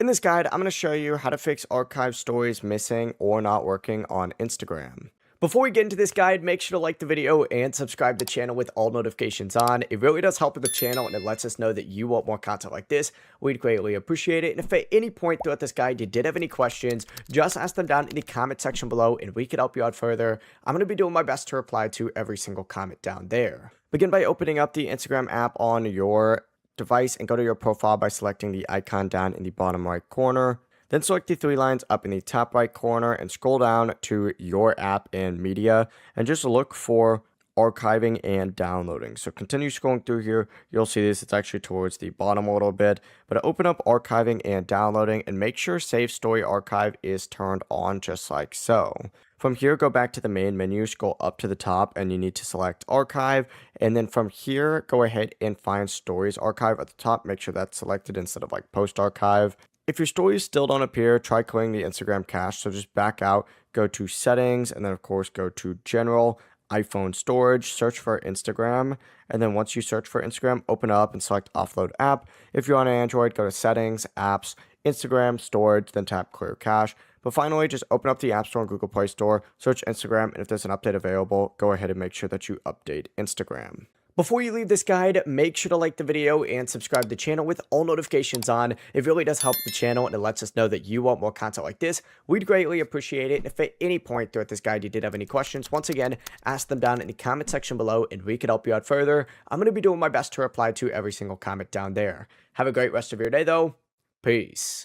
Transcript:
In this guide, I'm going to show you how to fix archive stories missing or not working on Instagram. Before we get into this guide, make sure to like the video and subscribe to the channel with all notifications on. It really does help with the channel and it lets us know that you want more content like this. We'd greatly appreciate it. And if at any point throughout this guide you did have any questions, just ask them down in the comment section below and we could help you out further. I'm going to be doing my best to reply to every single comment down there. Begin by opening up the Instagram app on your device and go to your profile by selecting the icon down in the bottom right corner. Then select the three lines up in the top right corner and scroll down to your app and media and just look for archiving and downloading. So continue scrolling through here. You'll see this. It's actually towards the bottom a little bit, but open up archiving and downloading and make sure Save Story Archive is turned on just like so. From here, go back to the main menu, scroll up to the top, and you need to select Archive. And then from here, go ahead and find Stories Archive at the top. Make sure that's selected instead of like Post Archive. If your stories still don't appear, try clearing the Instagram cache. So just back out, go to Settings, and then of course go to General, iPhone Storage, search for Instagram, and then once you search for Instagram, open up and select Offload App. If you're on Android, go to Settings, Apps, Instagram, Storage, then tap Clear Cache. But finally, just open up the App Store and Google Play Store, search Instagram, and if there's an update available, go ahead and make sure that you update Instagram. Before you leave this guide, make sure to like the video and subscribe to the channel with all notifications on. It really does help the channel and it lets us know that you want more content like this. We'd greatly appreciate it. And if at any point throughout this guide you did have any questions, once again, ask them down in the comment section below and we could help you out further. I'm going to be doing my best to reply to every single comment down there. Have a great rest of your day though. Peace.